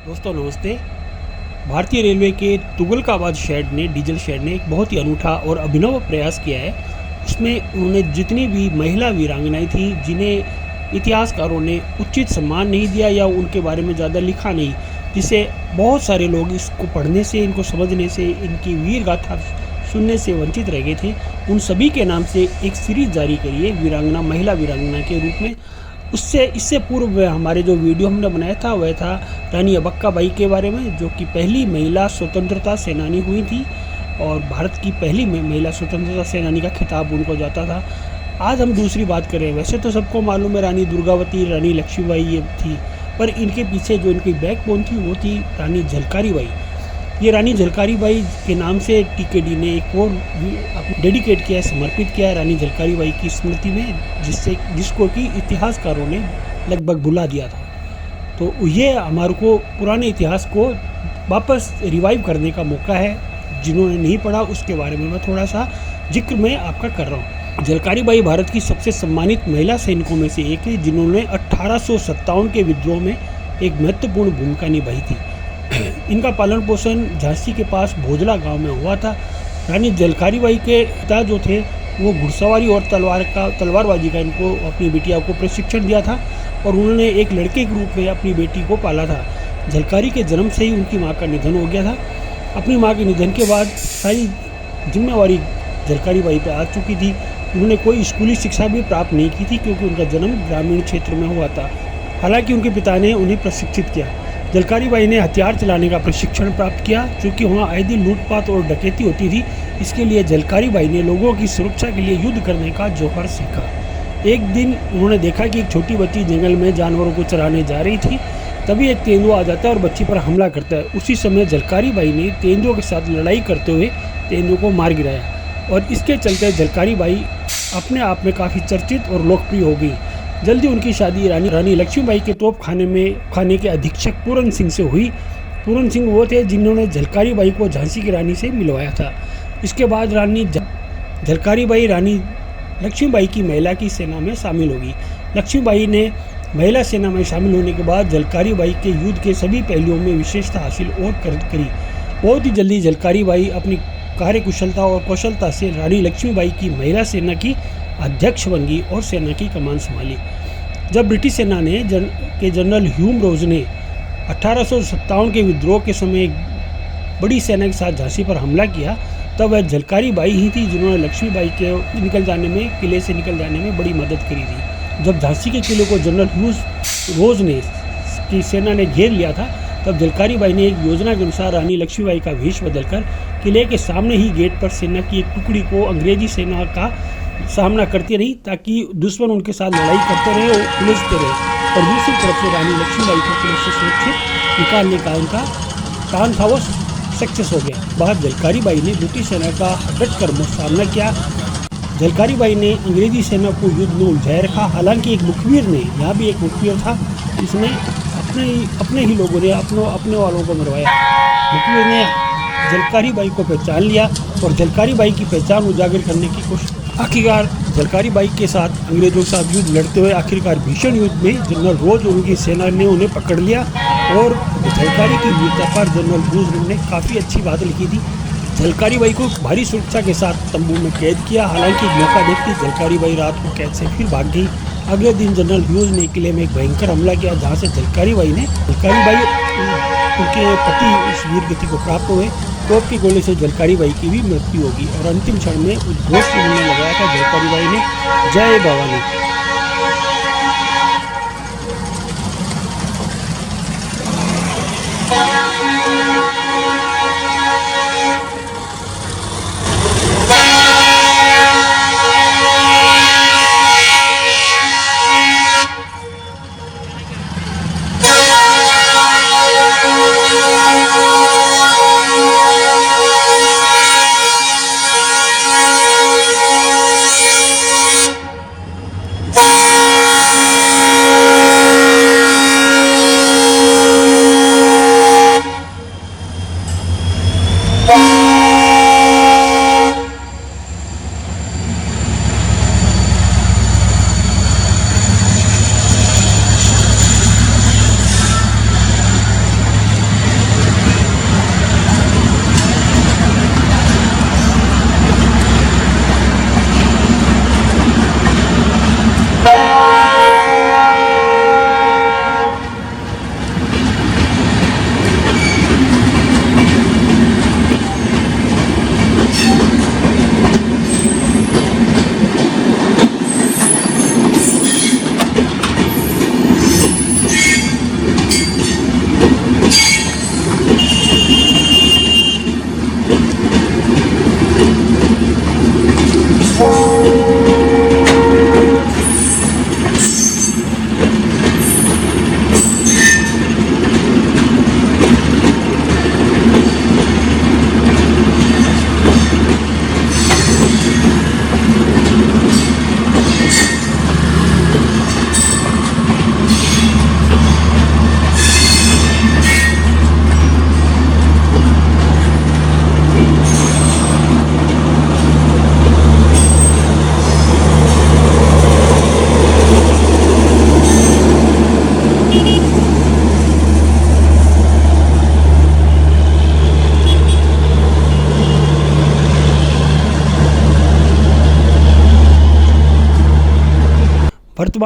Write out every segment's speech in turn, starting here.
दोस्तों नमस्ते। भारतीय रेलवे के तुगलकाबाद शेड ने डीजल शेड ने एक बहुत ही अनूठा और अभिनव प्रयास किया है। उसमें उन्होंने जितनी भी महिला वीरांगनाएं थी जिन्हें इतिहासकारों ने उचित सम्मान नहीं दिया या उनके बारे में ज़्यादा लिखा नहीं, जिससे बहुत सारे लोग इसको पढ़ने से, इनको समझने से, इनकी वीर गाथा सुनने से वंचित रह गए थे, उन सभी के नाम से एक सीरीज जारी करी है वीरांगना, महिला वीरांगना के रूप में। इससे पूर्व हमारे जो वीडियो हमने बनाया था वह था रानी अब्बक्का बाई के बारे में, जो कि पहली महिला स्वतंत्रता सेनानी हुई थी और भारत की पहली महिला स्वतंत्रता सेनानी का खिताब उनको जाता था। आज हम दूसरी बात करें। वैसे तो सबको मालूम है रानी दुर्गावती, रानी लक्ष्मीबाई ये थी, पर इनके पीछे जो इनकी बैकबोन थी वो थी रानी झलकारी बाई। ये रानी झलकारी बाई के नाम से टीकेडी ने एक और डेडिकेट किया है, समर्पित किया है रानी झलकारी बाई की स्मृति में, जिसको कि इतिहासकारों ने लगभग भुला दिया था। तो ये हमारे को पुराने इतिहास को वापस रिवाइव करने का मौका है। जिन्होंने नहीं पढ़ा उसके बारे में मैं थोड़ा सा जिक्र मैं आपका कर रहा हूँ। झलकारी बाई भारत की सबसे सम्मानित महिला सैनिकों में से एक है, जिन्होंने 1857 के विद्रोह में एक महत्वपूर्ण भूमिका निभाई थी। इनका पालन पोषण झांसी के पास भोजला गांव में हुआ था। रानी झलकारी बाई के पिता जो थे वो घुड़सवारी और तलवारबाजी का इनको, अपनी बेटिया को प्रशिक्षण दिया था और उन्होंने एक लड़के के रूप में अपनी बेटी को पाला था। झलकारी के जन्म से ही उनकी मां का निधन हो गया था। अपनी मां के निधन के बाद सारी जिम्मेवारी झलकारी बाई पे आ चुकी थी। उन्होंने कोई स्कूली शिक्षा भी प्राप्त नहीं की थी क्योंकि उनका जन्म ग्रामीण क्षेत्र में हुआ था। हालांकि उनके पिता ने उन्हें प्रशिक्षित किया। झलकारी बाई ने हथियार चलाने का प्रशिक्षण प्राप्त किया, क्योंकि वहाँ आए दिन लूटपाट और डकैती होती थी। इसके लिए झलकारी बाई ने लोगों की सुरक्षा के लिए युद्ध करने का जौहर सीखा। एक दिन उन्होंने देखा कि एक छोटी बच्ची जंगल में जानवरों को चराने जा रही थी। तभी एक तेंदुआ आ जाता है और बच्ची पर हमला करता है। उसी समय झलकारी बाई ने तेंदुओं के साथ लड़ाई करते हुए तेंदुओं को मार गिराया और इसके चलते झलकारी बाई अपने आप में काफ़ी चर्चित और लोकप्रिय हो गई। जल्दी उनकी शादी रानी लक्ष्मीबाई के तोप खाने के अधीक्षक पूरन सिंह से हुई। पूरन सिंह वो थे जिन्होंने झलकारी बाई को झांसी की रानी से मिलवाया था। इसके बाद रानी झलकारी बाई रानी लक्ष्मीबाई की महिला की सेना में शामिल होगी। लक्ष्मीबाई ने महिला सेना में शामिल होने के बाद झलकारी बाई के युद्ध के सभी पहलुओं में विशेषता हासिल और करी। बहुत ही जल्दी झलकारी बाई अपनी कार्यकुशलता और कौशलता से रानी लक्ष्मीबाई की महिला सेना की अध्यक्ष बन गई और सेना की कमान संभाली। जब ब्रिटिश सेना ने जनरल ह्यूम रोज ने 1857 के विद्रोह के समय एक बड़ी सेना के साथ झांसी पर हमला किया, तब वह झलकारी बाई ही थी जिन्होंने लक्ष्मीबाई के किले से निकल जाने में बड़ी मदद करी थी। जब झांसी के किले को जनरल ह्यूम रोज ने की सेना ने घेर लिया था, तब झलकारी बाई ने एक योजना के अनुसार रानी लक्ष्मीबाई का वेश बदलकर किले के सामने ही गेट पर सेना की एक टुकड़ी को अंग्रेजी सेना का सामना करती रही, ताकि दुश्मन उनके साथ लड़ाई करते रहे और उलझते रहे। और दूसरी तरफ से रानी लक्ष्मीबाई को किले से सुरक्षित निकालने का उनका प्लान था वो सक्सेस हो गया। बाद झलकारी बाई ने ब्रिटिश सेना का डट कर सामना किया। झलकारी बाई ने अंग्रेजी सेना को युद्ध में उलझाए रखा। हालांकि एक मुखबिर ने, यहाँ भी एक मुखबिर था जिसने अपने ही लोगों ने अपने वालों को मरवाया। मुखबिर ने झलकारी बाई को पहचान लिया और झलकारी बाई की पहचान उजागर करने की कोशिश। आखिरकार झलकारी बाई के साथ अंग्रेजों के साथ युद्ध लड़ते हुए आखिरकार भीषण युद्ध में जनरल रोज और उनकी सेना ने उन्हें पकड़ लिया और झलकारी की वीरता पर जनरल रोज ने काफ़ी अच्छी बात लिखी थी। झलकारी बाई को भारी सुरक्षा के साथ तंबू में कैद किया। हालांकि मौका देखती झलकारी बाई रात को कैद से फिर भाग गई। अगले दिन जनरल ह्यूज ने किले में एक भयंकर हमला किया, जहाँ से झलकारी बाई उनके पति इस वीर गति को प्राप्त हुए। तोप के गोले से झलकारी बाई की भी मृत्यु होगी और अंतिम क्षण में उद्घोष से उन्होंने लगाया था झलकारी बाई ने, जय भवानी।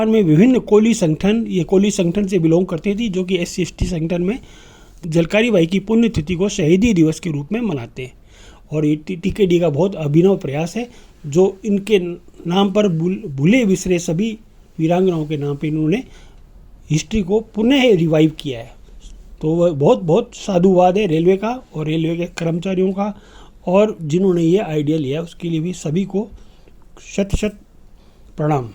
वर्तमान में विभिन्न कोली संगठन, ये कोली संगठन से बिलोंग करती थी, जो कि SC/ST संगठन में झलकारी बाई की पुण्यतिथि को शहीदी दिवस के रूप में मनाते हैं। और ये TKD का बहुत अभिनव प्रयास है, जो इनके नाम पर भूले बिसरे सभी वीरांगनाओं के नाम पर इन्होंने हिस्ट्री को पुनः रिवाइव किया है। तो वह बहुत बहुत साधुवाद है रेलवे का और रेलवे के कर्मचारियों का, और जिन्होंने ये आइडिया लिया उसके लिए भी सभी को शत शत प्रणाम।